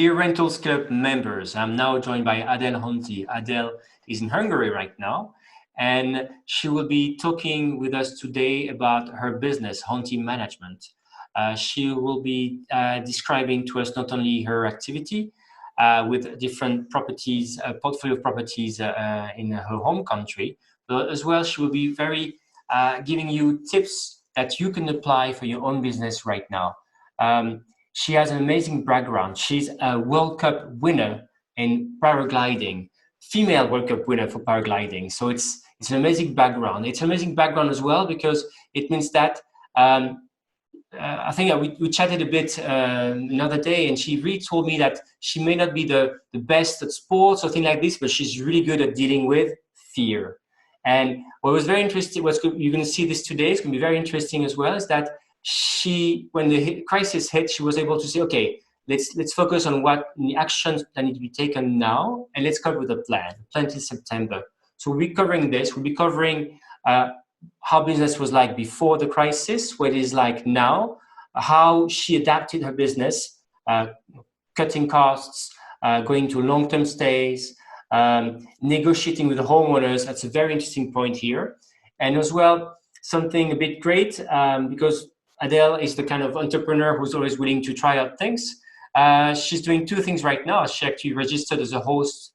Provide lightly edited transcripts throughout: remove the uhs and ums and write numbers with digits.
Dear Rentals Club members, I'm now joined by Honti. Adele is in Hungary right now, and she will be talking with us today about her business, Honti Management. She will be describing to us not only her activity with different properties, portfolio of properties in her home country, but as well she will be very giving you tips that you can apply for your own business right now. She has an amazing background. She's a World Cup winner in paragliding, female World Cup winner for paragliding. So it's an amazing background. It's an amazing background as well because it means that I think we chatted a bit another day, and she really told me that she may not be the best at sports or things like this, but she's really good at dealing with fear. And what was very interesting, you're going to see this today, it's going to be very interesting as well, is that when the crisis hit, she was able to say, okay, let's focus on what the actions that need to be taken now, and let's come up with a plan till September. So we'll be covering this. We'll be covering how business was like before the crisis, what it is like now, how she adapted her business, cutting costs, going to long-term stays, negotiating with the homeowners. That's a very interesting point here. And as well, something a bit great, because Adele is the kind of entrepreneur who's always willing to try out things. She's doing two things right now. She actually registered as a host,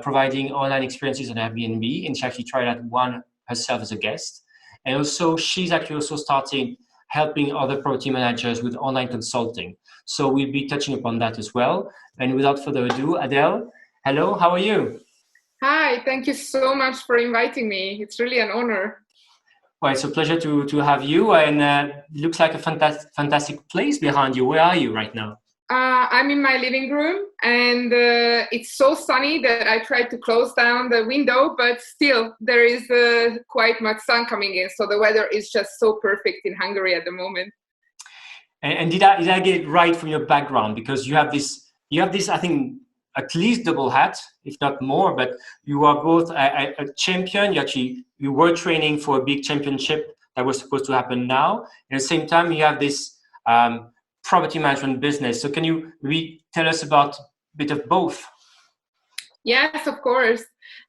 providing online experiences on Airbnb, and she actually tried out one herself as a guest. And also, she's actually also starting helping other property managers with online consulting. So we'll be touching upon that as well. And without further ado, Adele, hello, how are you? Hi, thank you so much for inviting me. It's really an honor. Well, it's a pleasure to have you, and it looks like a fantastic place behind you. Where are you right now? I'm in my living room, and it's so sunny that I tried to close down the window, but still there is quite much sun coming in, so the weather is just so perfect in Hungary at the moment. And did I get it right from your background? Because you have this, I think, at least double hat, if not more, but you are both a champion. You were training for a big championship that was supposed to happen now. At the same time, you have this property management business. So can you tell us about a bit of both? Yes, of course.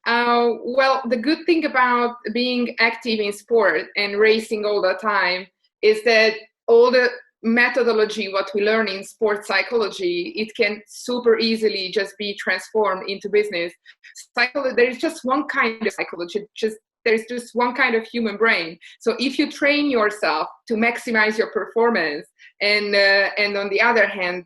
Well, the good thing about being active in sport and racing all the time is that all the methodology, what we learn in sports psychology, it can super easily just be transformed into business. There is just one kind of psychology, there's just one kind of human brain. So if you train yourself to maximize your performance and on the other hand,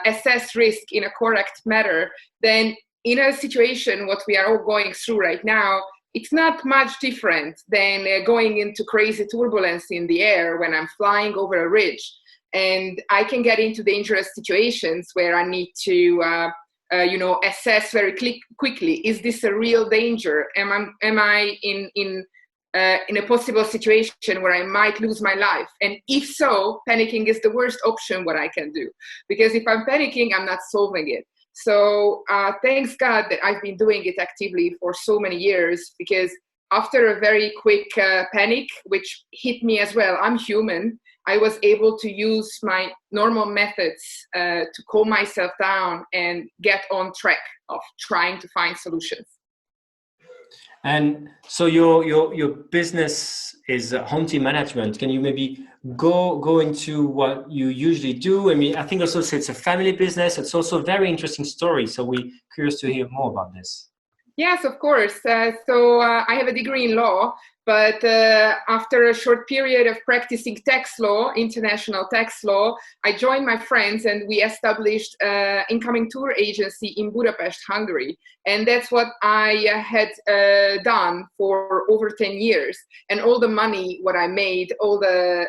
assess risk in a correct manner, then in a situation what we are all going through right now, it's not much different than going into crazy turbulence in the air when I'm flying over a ridge. And I can get into dangerous situations where I need to, assess very quickly. Is this a real danger? Am I in a possible situation where I might lose my life? And if so, panicking is the worst option what I can do. Because if I'm panicking, I'm not solving it. So thanks God that I've been doing it actively for so many years, because after a very quick panic, which hit me as well, I'm human, I was able to use my normal methods to calm myself down and get on track of trying to find solutions. And so your business is Honti Management. Can you maybe go into what you usually do? I mean, I think also it's a family business. It's also a very interesting story. So we're curious to hear more about this. Yes, of course. So I have a degree in law, but after a short period of practicing tax law, international tax law, I joined my friends and we established an incoming tour agency in Budapest, Hungary. And that's what I had done for over 10 years. And all the money, what I made, all the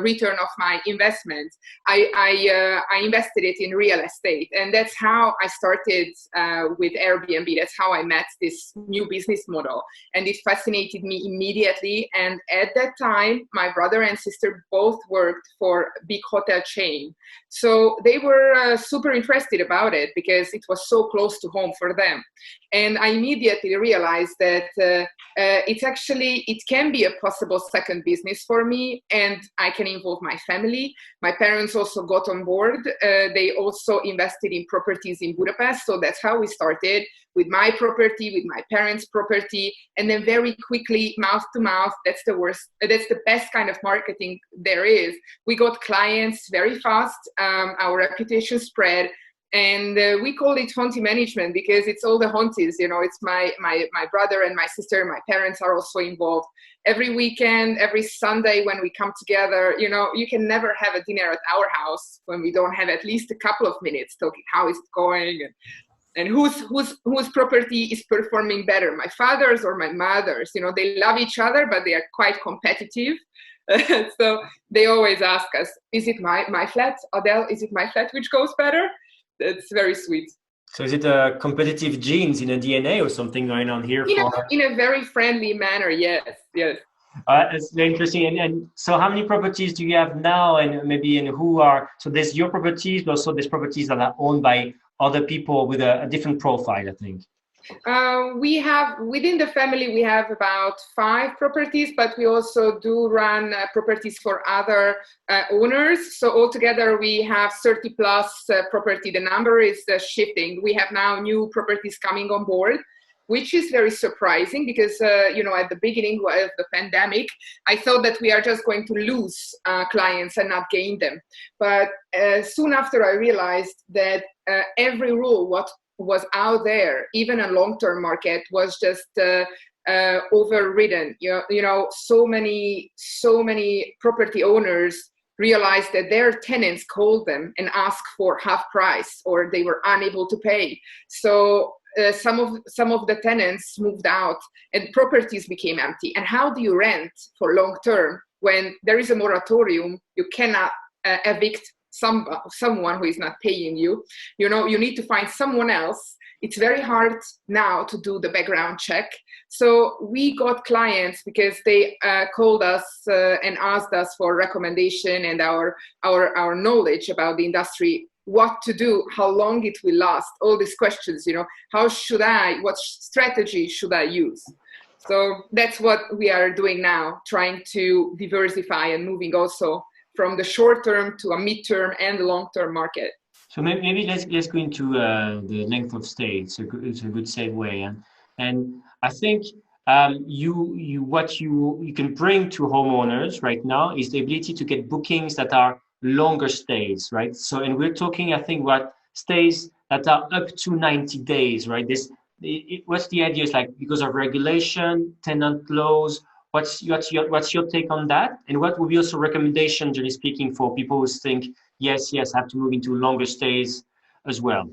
return of my investment, I invested it in real estate. And that's how I started with Airbnb. That's how I met this new business model. And it fascinated fascinated me immediately. And at that time, my brother and sister both worked for a big hotel chain. So they were super interested about it because it was so close to home for them. And I immediately realized that it can be a possible second business for me, and I can involve my family. My parents also got on board. They also invested in properties in Budapest. So that's how we started, with my property, with my parents' property, and then very quickly, mouth to mouth. That's the best kind of marketing there is. We got clients very fast. Our reputation spread. And we call it Honti management because it's all the Hontis, it's my brother and my sister. My parents are also involved. Every weekend, every Sunday when we come together, you can never have a dinner at our house when we don't have at least a couple of minutes talking how it's going and whose property is performing better, my father's or my mother's. They love each other, but they are quite competitive. So they always ask us, is it my flat, Adele? Is it my flat which goes better? That's very sweet. So is it a competitive genes in a DNA or something going on here? In a very friendly manner, yes. That's very interesting. And so how many properties do you have now, and who are, so there's your properties, but also there's properties that are owned by other people with a different profile, I think. We have, within the family, we have about 5 properties, but we also do run properties for other owners. So altogether, we have 30 plus property. The number is shifting. We have now new properties coming on board, which is very surprising because, at the beginning of the pandemic, I thought that we are just going to lose clients and not gain them. But soon after, I realized that every rule, what was out there, even a long-term market, was just overridden. So many property owners realized that their tenants called them and asked for half price, or they were unable to pay. So some of the tenants moved out and properties became empty. And how do you rent for long-term when there is a moratorium? You cannot evict someone who is not paying you. You need to find someone else. It's very hard now to do the background check. So we got clients because they called us and asked us for recommendation and our knowledge about the industry, what to do, how long it will last, all these questions, what strategy should I use? So that's what we are doing now, trying to diversify and moving also from the short term to a mid-term and long-term market. So maybe let's go into the length of stay. It's a good segue, and I think what you can bring to homeowners right now is the ability to get bookings that are longer stays, right? So, and we're talking, I think, what stays that are up to 90 days, right? What's the idea? Is like because of regulation, tenant laws. What's your take on that? And what would be also recommendation, generally speaking, for people who think, yes, have to move into longer stays as well?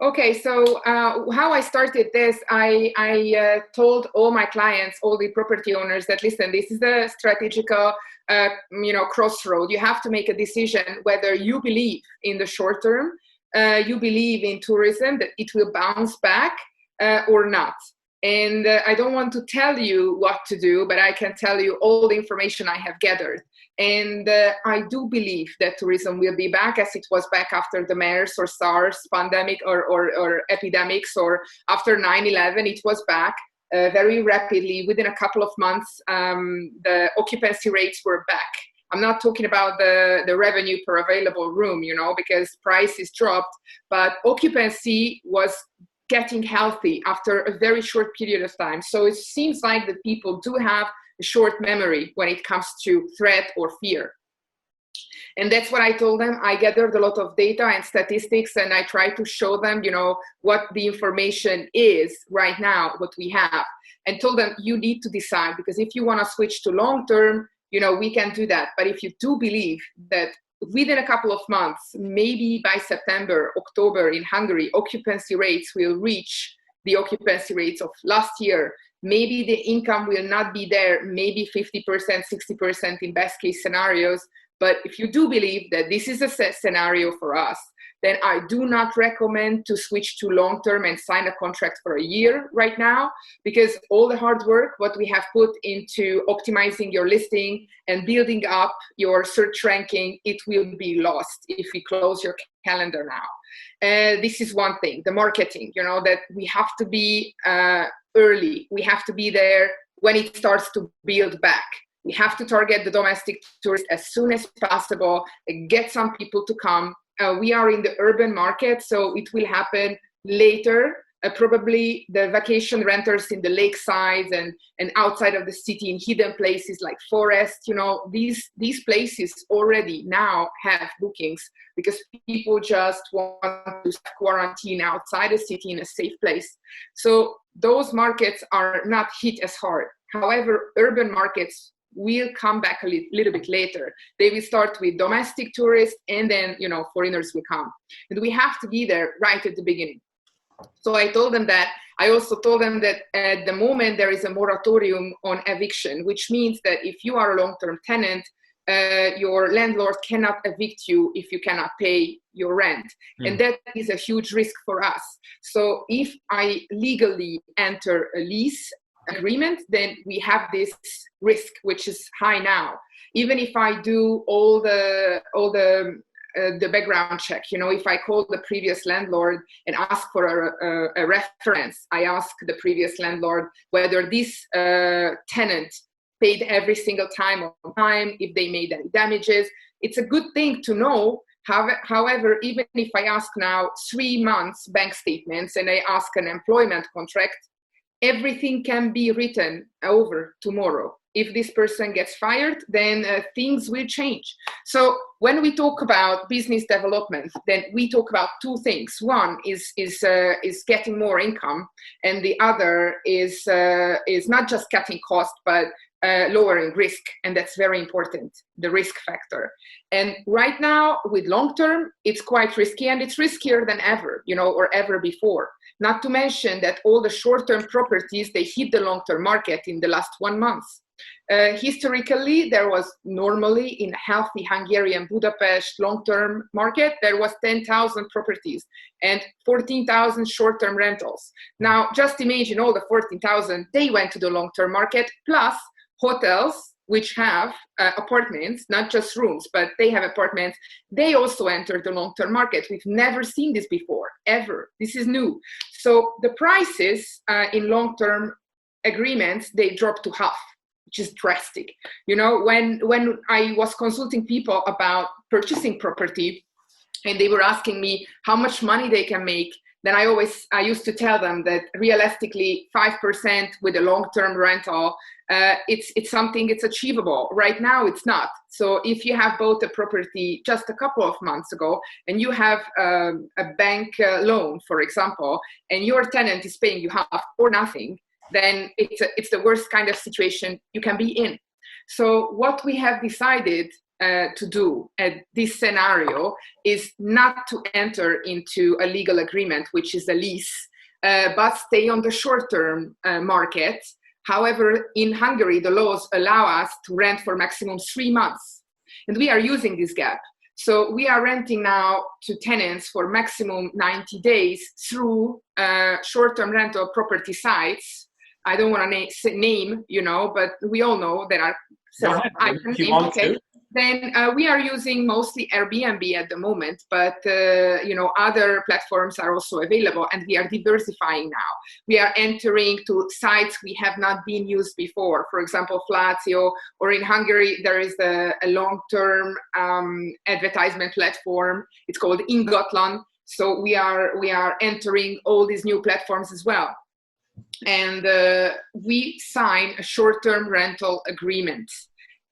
Okay, so how I started this, I told all my clients, all the property owners, that listen, this is a strategical, crossroad. You have to make a decision whether you believe in the short term, you believe in tourism, that it will bounce back or not. And I don't want to tell you what to do, but I can tell you all the information I have gathered. And I do believe that tourism will be back as it was back after the MERS or SARS pandemic or epidemics, or after 9/11, it was back very rapidly. Within a couple of months, the occupancy rates were back. I'm not talking about the revenue per available room, because prices dropped, but occupancy was getting healthy after a very short period of time. So it seems like that people do have a short memory when it comes to threat or fear. And that's what I told them. I gathered a lot of data and statistics, and I tried to show them, what the information is right now, what we have, and told them, you need to decide, because if you want to switch to long-term, we can do that. But if you do believe that within a couple of months, maybe by September, October in Hungary, occupancy rates will reach the occupancy rates of last year. Maybe the income will not be there, maybe 50%, 60% in best case scenarios. But if you do believe that this is a scenario for us, then I do not recommend to switch to long-term and sign a contract for a year right now, because all the hard work, what we have put into optimizing your listing and building up your search ranking, it will be lost if we close your calendar now. This is one thing, the marketing, that we have to be early. We have to be there when it starts to build back. We have to target the domestic tourists as soon as possible, get some people to come. We are in the urban market, so it will happen later. Probably the vacation renters in the lakesides and outside of the city in hidden places like forest, these places already now have bookings because people just want to quarantine outside the city in a safe place. So those markets are not hit as hard. However, urban markets will come back a little bit later. They will start with domestic tourists, and then, foreigners will come. And we have to be there right at the beginning. So I told them that. I also told them that at the moment there is a moratorium on eviction, which means that if you are a long-term tenant, your landlord cannot evict you if you cannot pay your rent. And that is a huge risk for us. So if I legally enter a lease agreement, then we have this risk, which is high now. Even if I do all the background check, if I call the previous landlord and ask for a reference, I ask the previous landlord whether this tenant paid every single time on time, if they made any damages. It's a good thing to know. However, even if I ask now 3 months bank statements and I ask an employment contract, everything can be written over tomorrow. If this person gets fired, then things will change. So when we talk about business development, then we talk about two things. One is getting more income, and the other is not just cutting cost, but lowering risk, and that's very important, the risk factor. And right now, with long term, it's quite risky, and it's riskier than ever, or ever before. Not to mention that all the short-term properties, they hit the long-term market in the last 1 month. Historically, there was normally in healthy Hungarian Budapest long-term market, there was 10,000 properties and 14,000 short-term rentals. Now, just imagine all the 14,000, they went to the long-term market, plus hotels, which have apartments, not just rooms, but they have apartments. They also entered the long-term market. We've never seen this before, ever. This is new. So the prices in long-term agreements, they dropped to half, which is drastic. When I was consulting people about purchasing property and they were asking me how much money they can make, then I used to tell them that realistically 5% with a long-term rental, it's achievable. Right now it's not. So if you have bought a property just a couple of months ago and you have a bank loan, for example, and your tenant is paying you half or nothing, then it's the worst kind of situation you can be in. So what we have decided to do at this scenario is not to enter into a legal agreement, which is a lease, but stay on the short-term market. However, in Hungary, the laws allow us to rent for maximum 3 months, and we are using this gap. So we are renting now to tenants for maximum 90 days through short-term rental property sites. I don't want to name, but we all know there are several items. Okay. Then we are using mostly Airbnb at the moment, but other platforms are also available, and we are diversifying now. We are entering to sites we have not been used before. For example, Flatio, or in Hungary there is a long-term advertisement platform. It's called Ingatlan. So we are entering all these new platforms as well. And we sign a short-term rental agreement.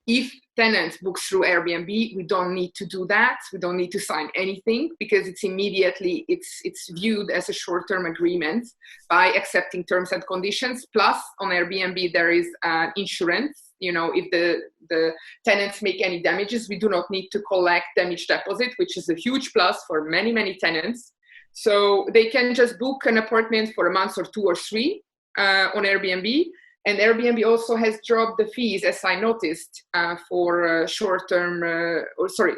If tenants book through Airbnb, we don't need to do that. We don't need to sign anything because it's viewed as a short-term agreement by accepting terms and conditions. Plus, on Airbnb there is insurance. If the tenants make any damages, we do not need to collect damage deposit, which is a huge plus for many, many tenants. So they can just book an apartment for a month or 2 or 3 on Airbnb. And Airbnb also has dropped the fees, as I noticed, for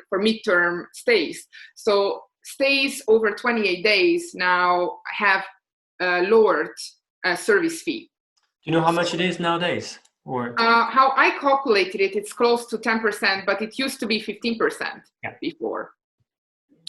for midterm stays. So stays over 28 days now have lowered service fee. Do you know how much it is nowadays? Or how I calculated it, it's close to 10%, but it used to be 15% before.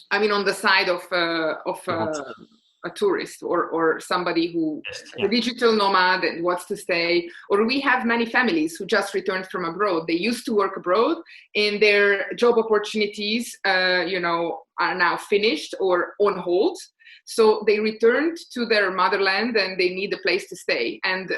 I mean, on the side of a tourist or somebody who a digital nomad and wants to stay. Or we have many families who just returned from abroad. They used to work abroad, and their job opportunities, are now finished or on hold. So they returned to their motherland, and they need a place to stay. And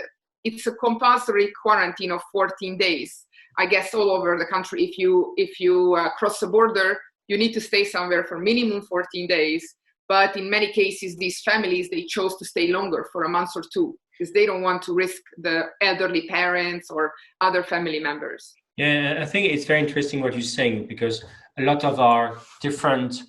it's a compulsory quarantine of 14 days, I guess, all over the country. If you cross the border, you need to stay somewhere for minimum 14 days. But in many cases, these families, they chose to stay longer for a month or two because they don't want to risk the elderly parents or other family members. Yeah, I think it's very interesting what you're saying, because a lot of our different,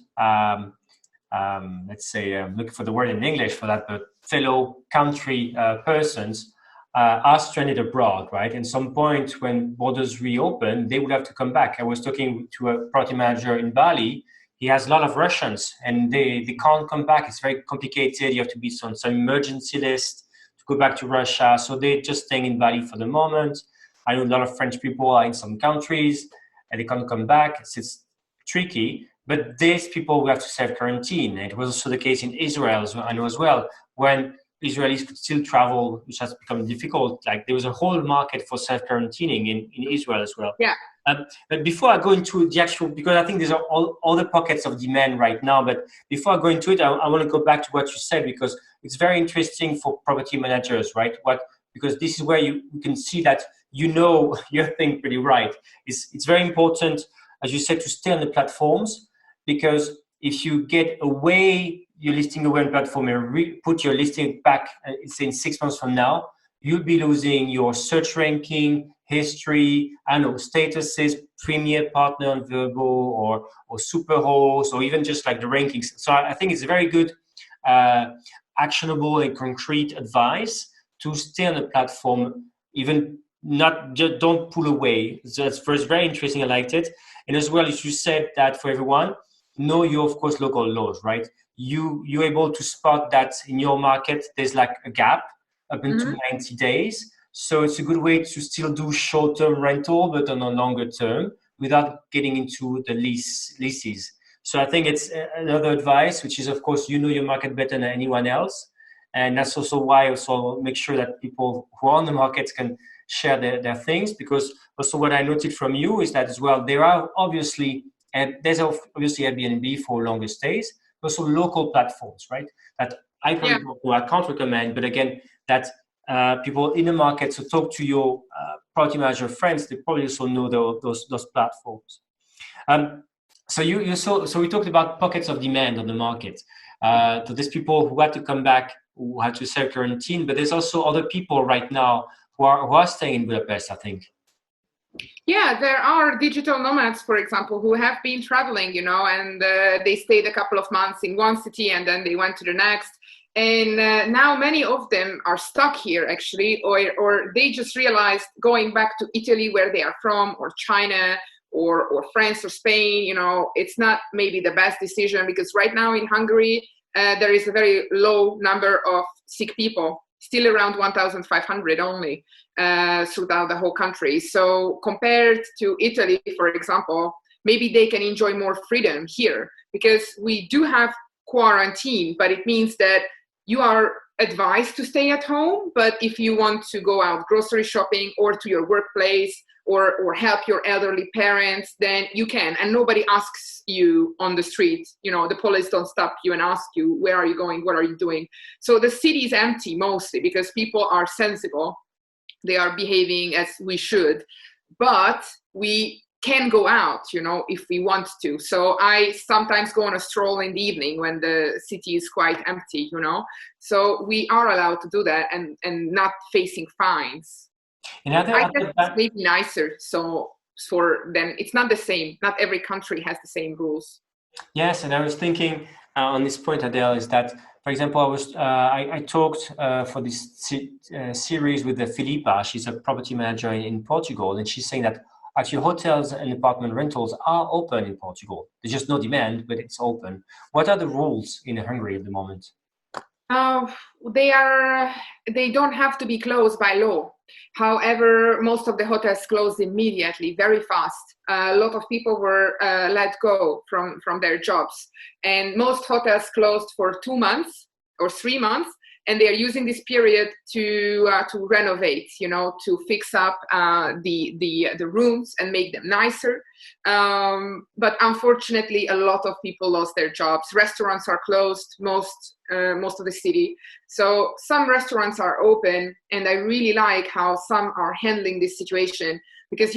let's say, I'm looking for the word in English for that, but fellow country persons are stranded abroad, right? And some point when borders reopen, they would have to come back. I was talking to a property manager in Bali. He has a lot of Russians, and they can't come back. It's very complicated. You have to be on some emergency list to go back to Russia. So they're just staying in Bali for the moment. I know a lot of French people are in some countries and they can't come back. It's tricky. But these people will have to self-quarantine. It was also the case in Israel, I know as well, when Israelis could still travel, which has become difficult. Like there was a whole market for self-quarantining in Israel as well. Yeah. But before I go into the actual, because I think there's all other pockets of demand right now, but before I go into it, I want to go back to what you said, because it's very interesting for property managers, right? Because this is where you can see that you're thinking pretty right. It's very important, as you said, to stay on the platforms, because if you get your listing away on platform and put your listing back, say in 6 months from now, you'll be losing your search ranking, history, statuses, premier partner on Verbo or Superhost, or even just like the rankings. So I think it's a very good, actionable and concrete advice to stay on the platform, even not just don't pull away. So that's first very interesting. I liked it. And as well as you said that for everyone, know your, of course, local laws, right? You're able to spot that in your market, there's like a gap up into 90 days. So it's a good way to still do short-term rental, but on a longer term without getting into the leases. So I think it's another advice, which is, of course, your market better than anyone else. And that's also why also make sure that people who are on the market can share their things, because also what I noted from you is that as well, there's obviously Airbnb for longer stays, but also local platforms, right? That I can't recommend, but again, that people in the market, so talk to your property manager friends, they probably also know those platforms. So we talked about pockets of demand on the market. So there's people who had to come back, who had to self-quarantine, but there's also other people right now who are staying in Budapest, I think. Yeah, there are digital nomads, for example, who have been traveling, and they stayed a couple of months in one city and then they went to the next. And now many of them are stuck here, actually, or they just realized going back to Italy, where they are from, or China, or France or Spain, it's not maybe the best decision, because right now in Hungary, there is a very low number of sick people, still around 1,500 only throughout the whole country. So compared to Italy, for example, maybe they can enjoy more freedom here, because we do have quarantine, but it means that you are advised to stay at home. But if you want to go out grocery shopping or to your workplace or help your elderly parents, then you can. And nobody asks you on the street. The police don't stop you and ask you, where are you going? What are you doing? So the city is empty mostly because people are sensible. They are behaving as we should. But we can go out, if we want to. So I sometimes go on a stroll in the evening when the city is quite empty, So we are allowed to do that and not facing fines. I guess it's maybe nicer. So for them, it's not the same. Not every country has the same rules. Yes, and I was thinking on this point, Adele, is that, for example, I talked for this series with Filipa. She's a property manager in Portugal, and she's saying that actually hotels and apartment rentals are open in Portugal. There's just no demand, but it's open. What are the rules in Hungary at the moment? Uh, they don't have to be closed by law. However, most of the hotels closed immediately, very fast. A lot of people were let go from their jobs, and most hotels closed for 2 months or 3 months, and they are using this period to renovate, to fix up the rooms and make them nicer. But unfortunately, a lot of people lost their jobs. Restaurants are closed, most of the city. So some restaurants are open, and I really like how some are handling this situation because,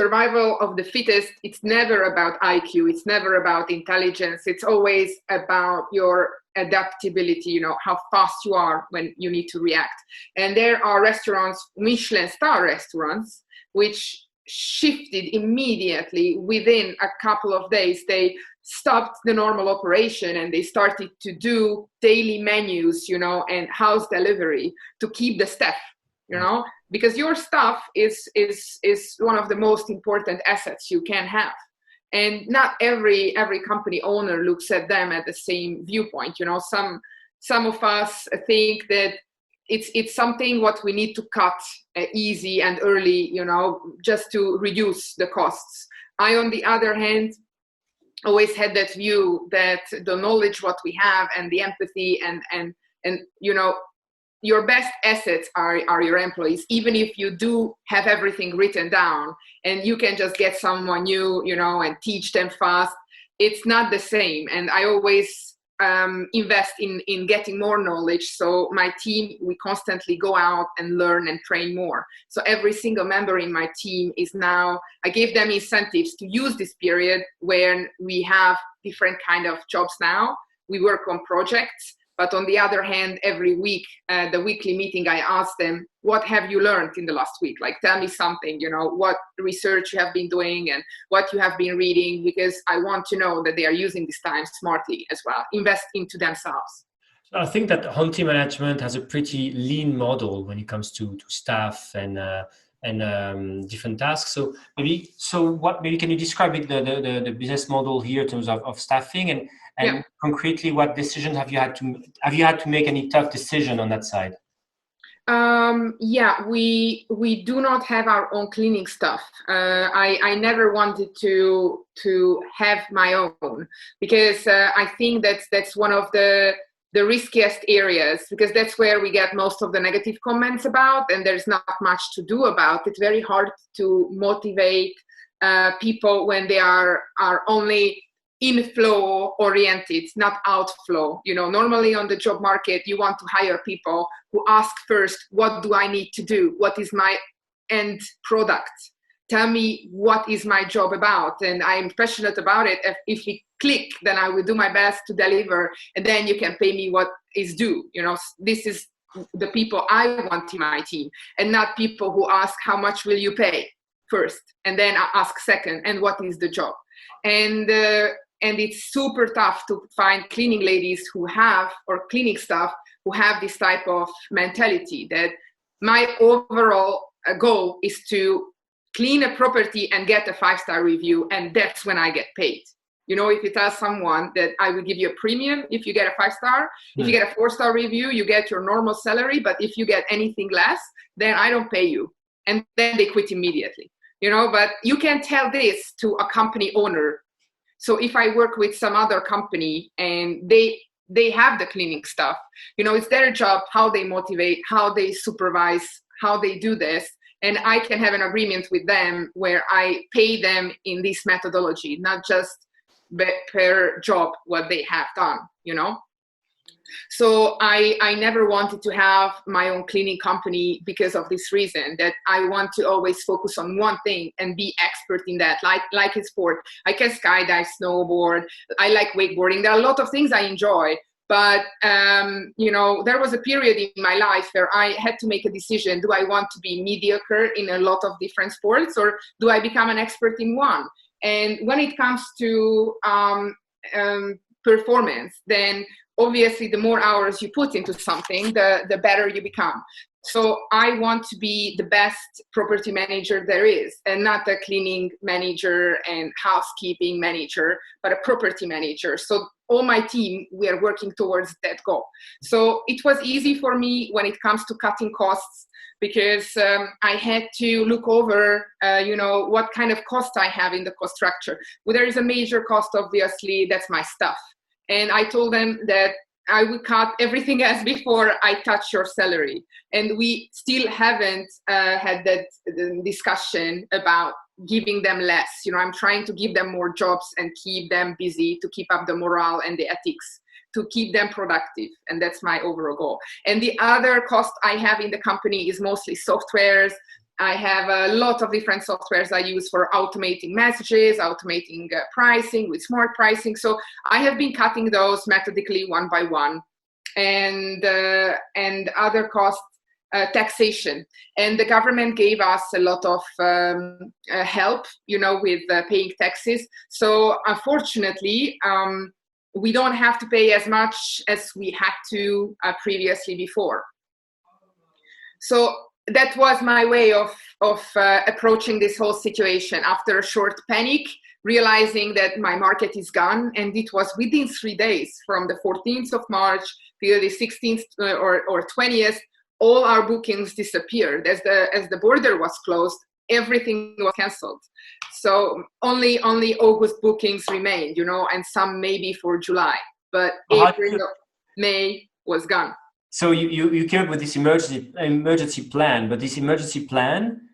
survival of the fittest, it's never about IQ, it's never about intelligence, it's always about your adaptability, how fast you are when you need to react. And there are restaurants, Michelin star restaurants, which shifted immediately within a couple of days. They stopped the normal operation and they started to do daily menus, and house delivery to keep the staff, because your staff is one of the most important assets you can have. And not every company owner looks at them at the same viewpoint. Some of us think that it's something what we need to cut easy and early, just to reduce the costs. I, on the other hand, always had that view that the knowledge what we have and the empathy and your best assets are your employees, even if you do have everything written down and you can just get someone new, and teach them fast. It's not the same. And I always invest in getting more knowledge. So my team, we constantly go out and learn and train more. So every single member in my team is now, I give them incentives to use this period when we have different kind of jobs now. We work on projects. But on the other hand, every week, the weekly meeting, I ask them, what have you learned in the last week? Like, tell me something, what research you have been doing and what you have been reading, because I want to know that they are using this time smartly as well, invest into themselves. I think that Honti management has a pretty lean model when it comes to staff and different tasks. So maybe can you describe the business model here in terms of staffing and Yeah. concretely what decisions have you had to make any tough decision on that side? We do not have our own cleaning stuff. I never wanted to have my own because I think that's one of the riskiest areas, because that's where we get most of the negative comments about, and there's not much to do about it. Very hard to motivate people when they are only inflow oriented, not outflow. Normally on the job market, you want to hire people who ask first, what do I need to do? What is my end product? Tell me what is my job about, and I'm passionate about it. If we click, then I will do my best to deliver, and then you can pay me what is due. This is the people I want in my team, and not people who ask how much will you pay first, and then I ask second, and what is the job? And it's super tough to find cleaning ladies or cleaning staff who have this type of mentality that my overall goal is to clean a property and get a 5-star review, and that's when I get paid. If you tell someone that I will give you a premium if you get a 5-star, if you get a 4-star review, you get your normal salary, but if you get anything less, then I don't pay you. And then they quit immediately. But you can tell this to a company owner. So if I work with some other company and they have the cleaning stuff, it's their job, how they motivate, how they supervise, how they do this. And I can have an agreement with them where I pay them in this methodology, not just per job what they have done, So I never wanted to have my own cleaning company because of this reason, that I want to always focus on one thing and be expert in that, like in sport. I can skydive, snowboard, I like wakeboarding. There are a lot of things I enjoy. But, there was a period in my life where I had to make a decision. Do I want to be mediocre in a lot of different sports, or do I become an expert in one? And when it comes to performance, then obviously the more hours you put into something, the better you become. So I want to be the best property manager there is, and not a cleaning manager and housekeeping manager, but a property manager. So all my team, we are working towards that goal. So it was easy for me when it comes to cutting costs, because I had to look over, what kind of cost I have in the cost structure. Well, there is a major cost, obviously, that's my stuff. And I told them that I would cut everything else before I touch your salary. And we still haven't had that discussion about giving them less. I'm trying to give them more jobs and keep them busy to keep up the morale and the ethics, to keep them productive. And that's my overall goal. And the other cost I have in the company is mostly softwares. I have a lot of different softwares I use for automating messages, automating pricing with smart pricing. So I have been cutting those methodically one by one. And other costs, taxation. And the government gave us a lot of help, with paying taxes. So unfortunately, we don't have to pay as much as we had to previously before. So that was my way of approaching this whole situation. After a short panic, realizing that my market is gone, and it was within 3 days, from the 14th of March till the 16th or 20th, all our bookings disappeared. As the border was closed, everything was canceled. So only August bookings remained, and some maybe for July, but April, May was gone. So you came up with this emergency plan, but this emergency plan,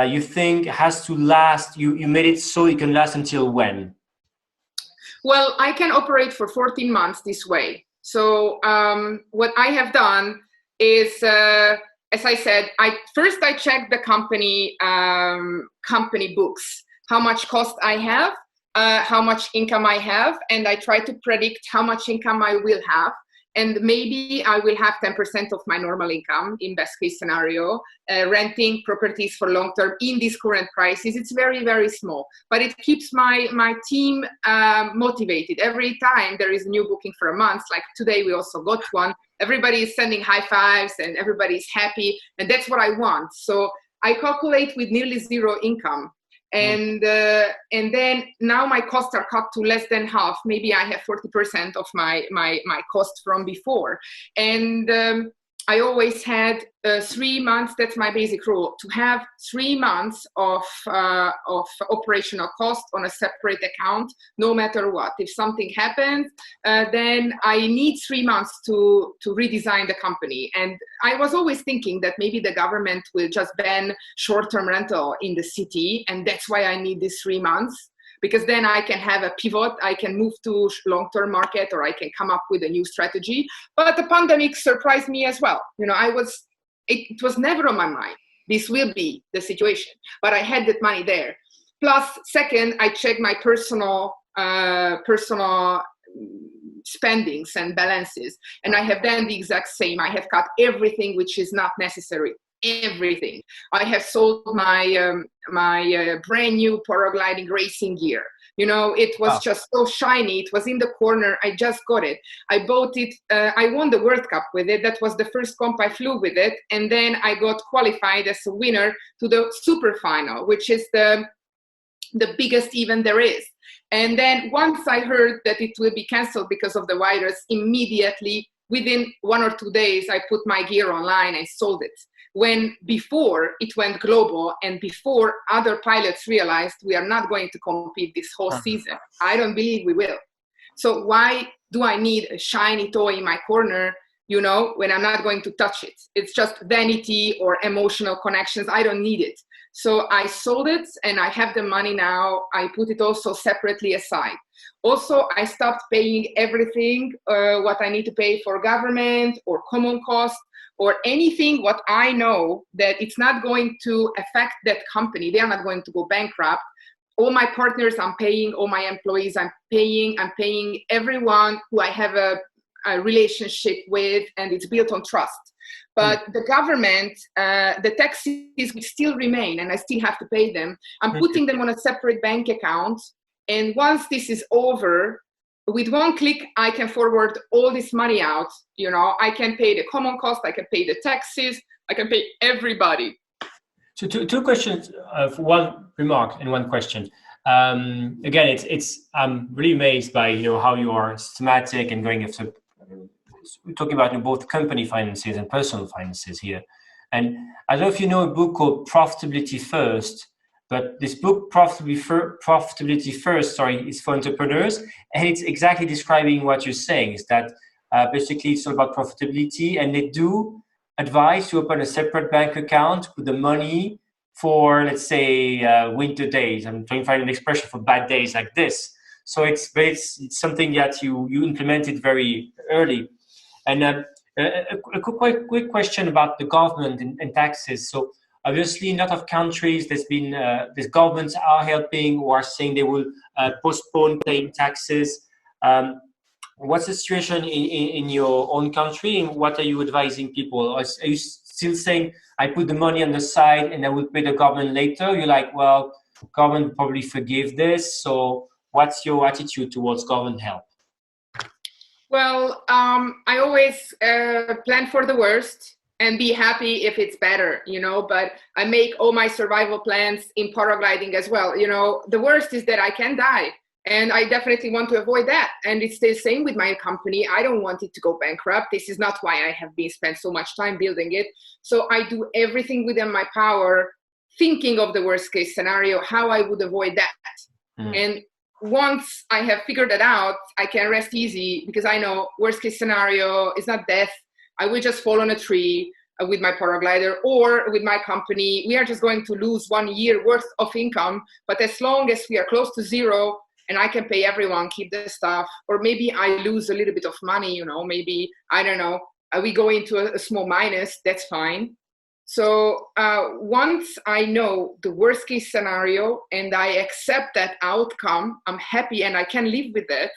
you think has to last, you made it so it can last until when? Well, I can operate for 14 months this way. So what I have done is, as I said, I checked the company books, how much cost I have, how much income I have, and I try to predict how much income I will have. And maybe I will have 10% of my normal income in best case scenario, renting properties for long term in these current prices. It's very, very small, but it keeps my team motivated. Every time there is a new booking for a month, like today we also got one, everybody is sending high fives and everybody's happy. And that's what I want. So I calculate with nearly zero income. And then now my costs are cut to less than half. Maybe I have 40% of my cost from before. And I always had 3 months. That's my basic rule, to have 3 months of operational cost on a separate account, no matter what. If something happens, then I need 3 months to redesign the company. And I was always thinking that maybe the government will just ban short-term rental in the city, and that's why I need these 3 months. Because then I can have a pivot, I can move to long-term market, or I can come up with a new strategy. But the pandemic surprised me as well. It was never on my mind. This will be the situation, but I had that money there. Plus, second, I checked my personal spendings and balances, and I have done the exact same. I have cut everything which is not necessary. Everything. I have sold my brand new paragliding racing gear. It was just so shiny. It was in the corner. I just got it. I bought it. I won the World Cup with it. That was the first comp I flew with it. And then I got qualified as a winner to the super final, which is the biggest event there is. And then once I heard that it will be canceled because of the virus, immediately within 1 or 2 days, I put my gear online and sold it. When before it went global and before other pilots realized we are not going to compete this whole season. I don't believe we will. So why do I need a shiny toy in my corner, when I'm not going to touch it? It's just vanity or emotional connections. I don't need it. So I sold it and I have the money now. I put it also separately aside. Also, I stopped paying everything, what I need to pay for government or common cost, or anything what I know that it's not going to affect that company. They are not going to go bankrupt. All my partners I'm paying, all my employees I'm paying everyone who I have a relationship with, and it's built on trust. But the government, the taxes will still remain, and I still have to pay them. I'm putting them on a separate bank account. And once this is over, with one click, I can forward all this money out. I can pay the common cost, I can pay the taxes, I can pay everybody. So two questions, one remark and one question. Again, it's I'm really amazed by how you are systematic and going after. We're talking about both company finances and personal finances here. And I don't know if you know a book called Profitability First, but this book, Profitability First, is for entrepreneurs, and it's exactly describing what you're saying. Is that basically it's all about profitability, and they do advise to open a separate bank account with the money for, let's say, winter days. I'm trying to find an expression for bad days like this. So it's something that you implemented very early. And a quick question about the government and taxes. So obviously, in a lot of countries, these governments are helping or are saying they will postpone paying taxes. What's the situation in your own country, and what are you advising people? Are you still saying, I put the money on the side and I will pay the government later? You're like, well, government will probably forgive this. So what's your attitude towards government help? Well, I always plan for the worst and be happy if it's better, but I make all my survival plans in paragliding as well. The worst is that I can die, and I definitely want to avoid that. And it's the same with my company. I don't want it to go bankrupt. This is not why I have been spent so much time building it. So I do everything within my power, thinking of the worst case scenario, how I would avoid that. And once I have figured that out, I can rest easy, because I know worst case scenario is not death. I will just fall on a tree with my paraglider, or with my company. We are just going to lose 1 year worth of income. But as long as we are close to zero and I can pay everyone, keep the stuff, or maybe I lose a little bit of money, maybe, I don't know, we go into a small minus, that's fine. So once I know the worst case scenario and I accept that outcome, I'm happy and I can live with it,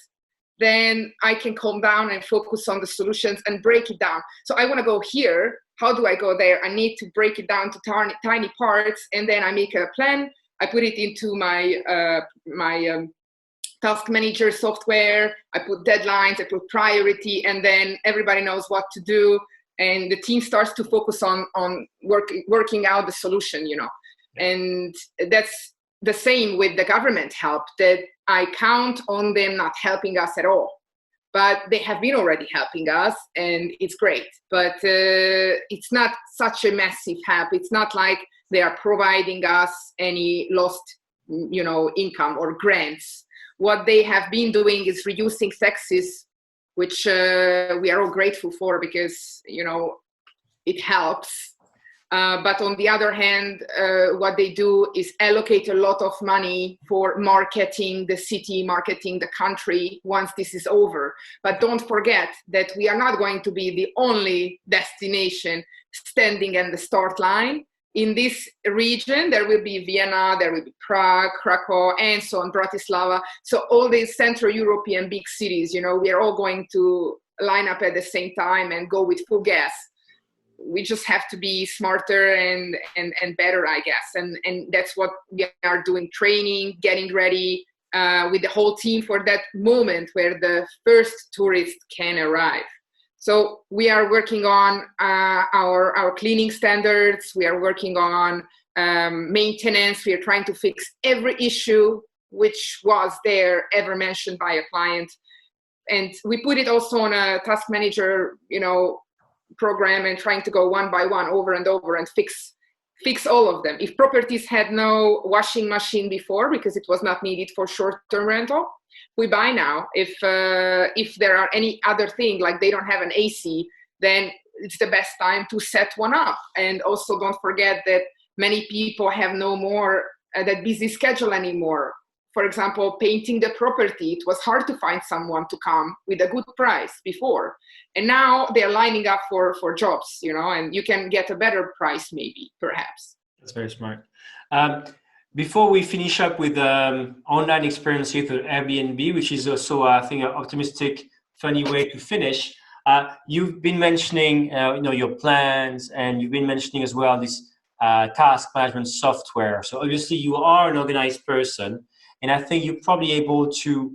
then I can calm down and focus on the solutions and break it down. So I want to go here. How do I go there? I need to break it down to tiny parts, and then I make a plan. I put it into my task manager software. I put deadlines, I put priority, and then everybody knows what to do. And the team starts to focus on working out the solution, And that's the same with the government help, that I count on them not helping us at all. But they have been already helping us, and it's great. But it's not such a massive help. It's not like they are providing us any lost, income or grants. What they have been doing is reducing taxes, which we are all grateful for, because, it helps. But on the other hand, what they do is allocate a lot of money for marketing the city, marketing the country once this is over. But don't forget that we are not going to be the only destination standing in the start line. In this region, there will be Vienna, there will be Prague, Krakow, and so on, Bratislava. So all these Central European big cities, we are all going to line up at the same time and go with full gas. We just have to be smarter and better, I guess. And that's what we are doing, training, getting ready with the whole team for that moment where the first tourist can arrive. So we are working on our cleaning standards. We are working on maintenance. We are trying to fix every issue which was there ever mentioned by a client. And we put it also on a task manager, program, and trying to go one by one over and over and fix all of them. If properties had no washing machine before because it was not needed for short-term rental, we buy now. If there are any other thing, like they don't have an AC, then it's the best time to set one up. And also don't forget that many people have no more that busy schedule anymore. For example, painting the property, it was hard to find someone to come with a good price before. And now they're lining up for jobs, and you can get a better price maybe, perhaps. That's very smart. Before we finish up with online experiences with Airbnb, which is also, I think, an optimistic, funny way to finish, you've been mentioning, your plans, and you've been mentioning as well this task management software. So obviously you are an organized person, and I think you're probably able to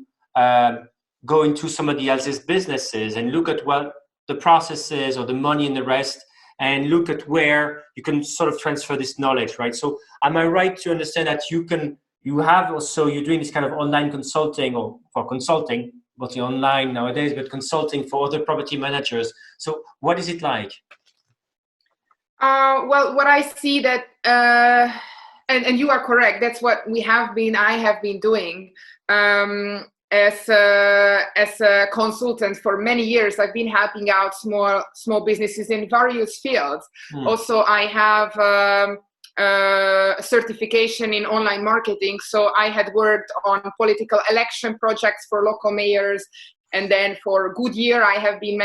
go into somebody else's businesses and look at what the process is or the money and the rest, and look at where you can sort of transfer this knowledge, right? So am I right to understand that you're doing this kind of online consulting, or for consulting, mostly online nowadays, but consulting for other property managers. So what is it like? Well, what I see that, and you are correct, that's what I have been doing. As a consultant for many years, I've been helping out small businesses in various fields. Also, I have certification in online marketing, so I had worked on political election projects for local mayors, and then for a good year I had been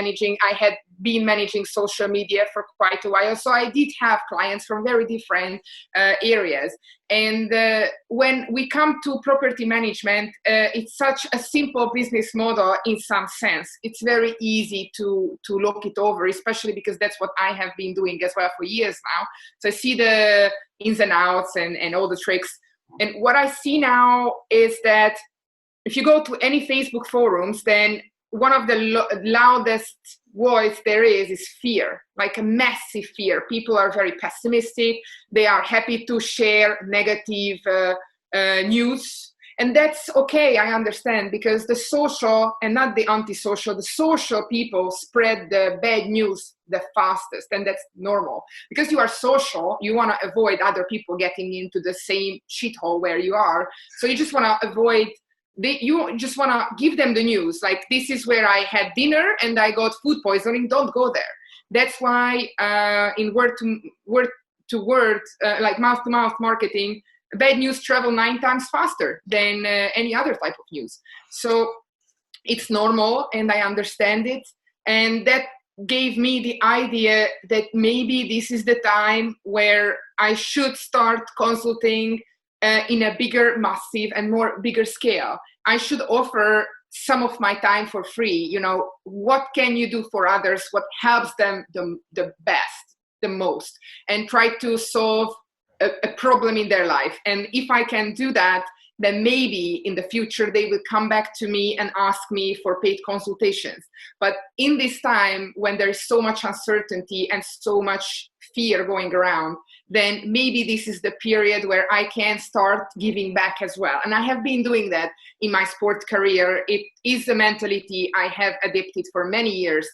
managing social media for quite a while. So I did have clients from very different areas. And when we come to property management, it's such a simple business model in some sense. It's very easy to look it over, especially because that's what I have been doing as well for years now. So I see the ins and outs and all the tricks. And what I see now is that if you go to any Facebook forums, then one of the loudest voice there is fear, like a massive fear. People are very pessimistic. They are happy to share negative news. And that's okay, I understand, because the social and not the antisocial, the social people spread the bad news the fastest, and that's normal. Because you are social, you want to avoid other people getting into the same shithole where you are. So you just want to avoid you just want to give them the news, like, this is where I had dinner and I got food poisoning, don't go there. That's why in word to word, like mouth to mouth marketing, bad news travel 9 times faster than any other type of news. So it's normal, and I understand it. And that gave me the idea that maybe this is the time where I should start consulting in a bigger, massive, and bigger scale. I should offer some of my time for free. You know, what can you do for others? What helps them the best, the most, and try to solve a problem in their life. And if I can do that, then maybe in the future they will come back to me and ask me for paid consultations. But in this time when there is so much uncertainty and so much fear going around, then maybe this is the period where I can start giving back as well. And I have been doing that in my sport career. It is a mentality I have adopted for many years,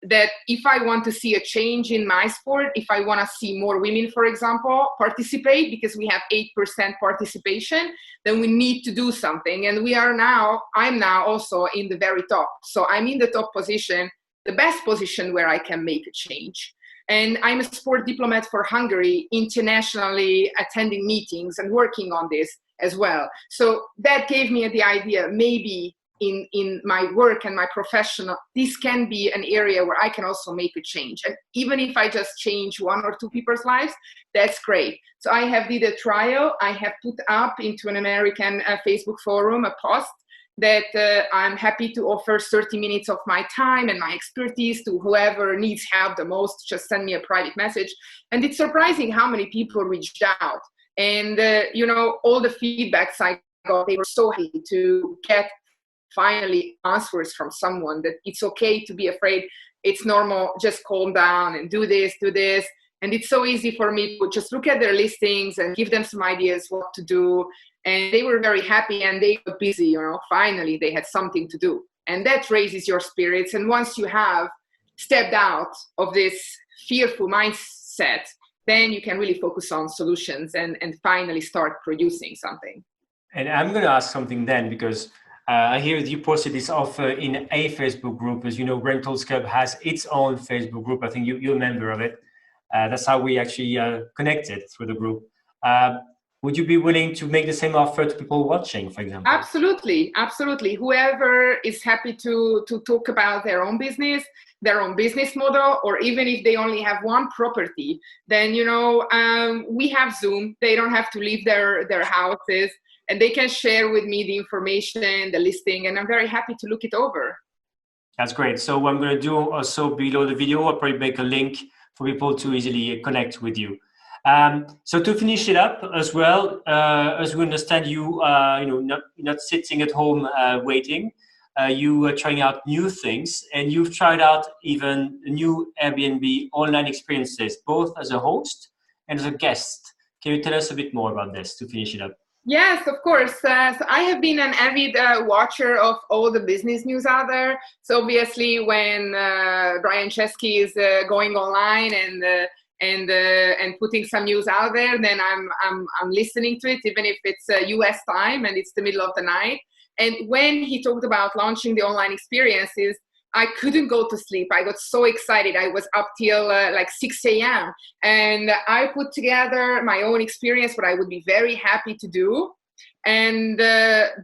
that if I want to see a change in my sport, if I want to see more women, for example, participate, because we have 8% participation, then we need to do something. And I'm now also in the very top. So I'm in the top position, the best position where I can make a change. And I'm a sport diplomat for Hungary, internationally attending meetings and working on this as well. So that gave me the idea, maybe in my work and my professional, this can be an area where I can also make a change. And even if I just change 1 or 2 people's lives, that's great. So I have did a trial. I have put up into an American Facebook forum a post that I'm happy to offer 30 minutes of my time and my expertise to whoever needs help the most. Just send me a private message. And it's surprising how many people reached out. And, all the feedbacks I got, they were so happy to get finally answers from someone that it's okay to be afraid. It's normal. Just calm down and do this. And it's so easy for me to just look at their listings and give them some ideas what to do. And they were very happy and they got busy, finally they had something to do. And that raises your spirits. And once you have stepped out of this fearful mindset, then you can really focus on solutions and finally start producing something. And I'm going to ask something then, because I hear that you posted this offer in a Facebook group. As you know, Rentals Club has its own Facebook group. I think you're a member of it. That's how we actually connected through the group. Would you be willing to make the same offer to people watching, for example? Absolutely. Whoever is happy to talk about their own business model, or even if they only have one property, then, we have Zoom. They don't have to leave their houses, and they can share with me the information, the listing, and I'm very happy to look it over. That's great. So what I'm going to do also below the video, I'll probably make a link for people to easily connect with you. So to finish it up as well, as we understand, you not sitting at home waiting. you were trying out new things, and you've tried out even new Airbnb online experiences, both as a host and as a guest. Can you tell us a bit more about this to finish it up? Yes, of course. So I have been an avid watcher of all the business news out there. So obviously, when Brian Chesky is going online and putting some news out there, then I'm listening to it, even if it's U.S. time and it's the middle of the night. And when he talked about launching the online experiences, I couldn't go to sleep. I got so excited. I was up till like 6 a.m. And I put together my own experience, what I would be very happy to do. And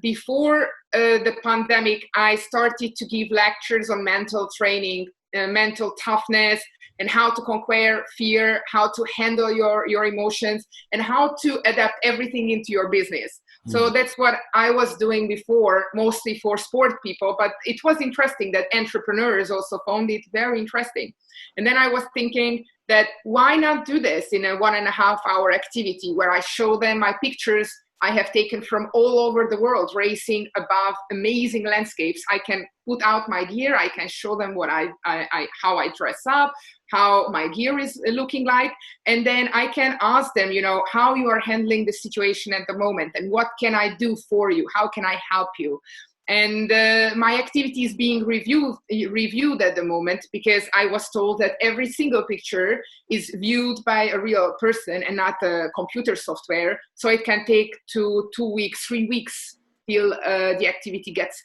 before the pandemic, I started to give lectures on mental training, mental toughness, and how to conquer fear, how to handle your emotions, and how to adapt everything into your business. So that's what I was doing before, mostly for sport people, but it was interesting that entrepreneurs also found it very interesting. And then I was thinking that why not do this in a 1.5 hour activity where I show them my pictures I have taken from all over the world, racing above amazing landscapes. I can put out my gear. I can show them what how I dress up, how my gear is looking like. And then I can ask them, how you are handling the situation at the moment and what can I do for you? How can I help you? And my activity is being reviewed at the moment because I was told that every single picture is viewed by a real person and not a computer software. So it can take 2 weeks, 3 weeks till the activity gets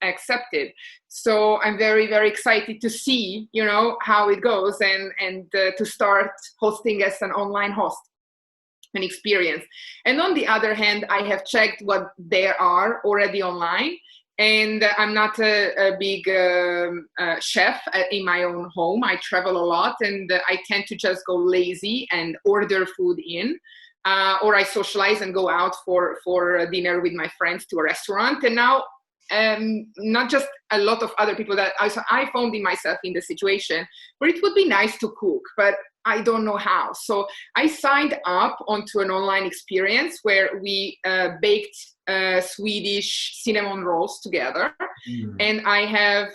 accepted. So I'm very, very excited to see, how it goes and to start hosting as an online host. An experience. And on the other hand, I have checked what there are already online. And I'm not a big chef in my own home. I travel a lot and I tend to just go lazy and order food in. Or I socialize and go out for dinner with my friends to a restaurant. And now, not just a lot of other people that I found myself in the situation where it would be nice to cook, but I don't know how. So I signed up onto an online experience where we baked Swedish cinnamon rolls together. And I have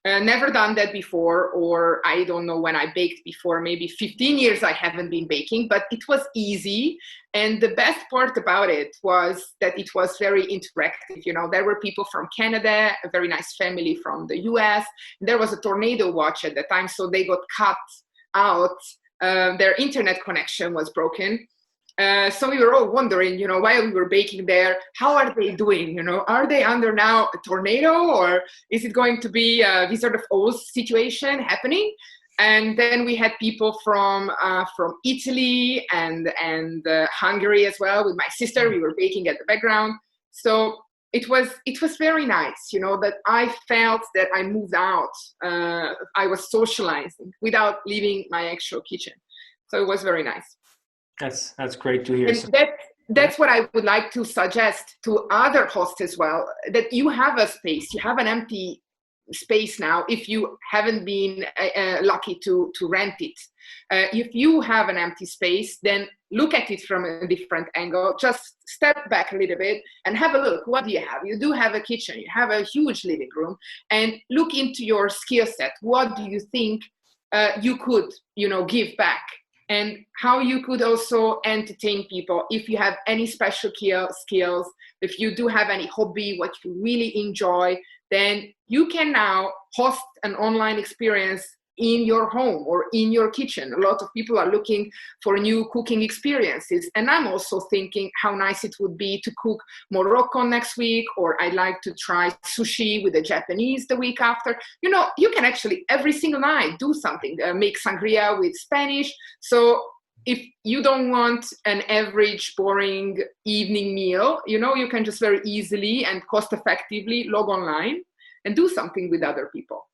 never done that before, or I don't know when I baked before, maybe 15 years I haven't been baking, but it was easy. And the best part about it was that it was very interactive. There were people from Canada, a very nice family from the US. There was a tornado watch at the time, so they got cut out. Their internet connection was broken. So we were all wondering, while we were baking there, how are they doing? Are they under now a tornado, or is it going to be a Wizard of Oz situation happening? And then we had people from Italy and Hungary as well. With my sister, we were baking at the background. So it was very nice, that I felt that I moved out. I was socializing without leaving my actual kitchen. So it was very nice. That's great to hear. And that's what I would like to suggest to other hosts as well, that you have a space, you have an empty space now if you haven't been lucky to rent it. If you have an empty space, then look at it from a different angle. Just step back a little bit and have a look. What do you have? You do have a kitchen, you have a huge living room, and look into your skill set. What do you think you could, give back? And how you could also entertain people. If you have any special skills, if you do have any hobby, what you really enjoy, then you can now host an online experience in your home or in your kitchen. A lot of people are looking for new cooking experiences. And I'm also thinking how nice it would be to cook Morocco next week, or I'd like to try sushi with the Japanese the week after. You can actually every single night do something, make sangria with Spanish. So if you don't want an average boring evening meal, you can just very easily and cost effectively log online and do something with other people.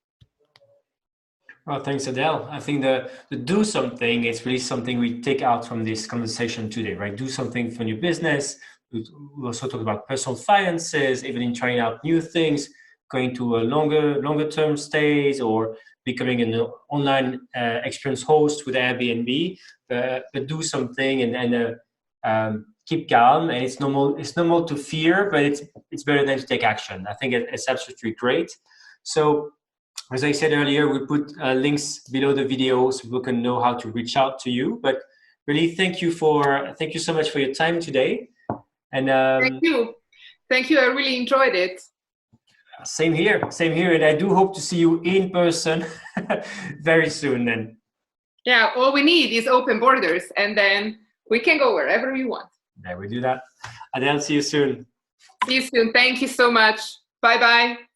Well, thanks, Adele. I think the do something is really something we take out from this conversation today, right? Do something for your business. We also talk about personal finances, even in trying out new things, going to a longer term stays, or becoming an online experience host with Airbnb. But do something and keep calm. And it's normal to fear, but it's it's better than to take action. I think it's absolutely great. So as I said earlier, we put links below the video so people can know how to reach out to you. But really, thank you so much for your time today. And thank you. I really enjoyed it. Same here. And I do hope to see you in person very soon. Then. Yeah, all we need is open borders, and then we can go wherever we want. Yeah, we do that. Adele, see you soon. See you soon. Thank you so much. Bye-bye.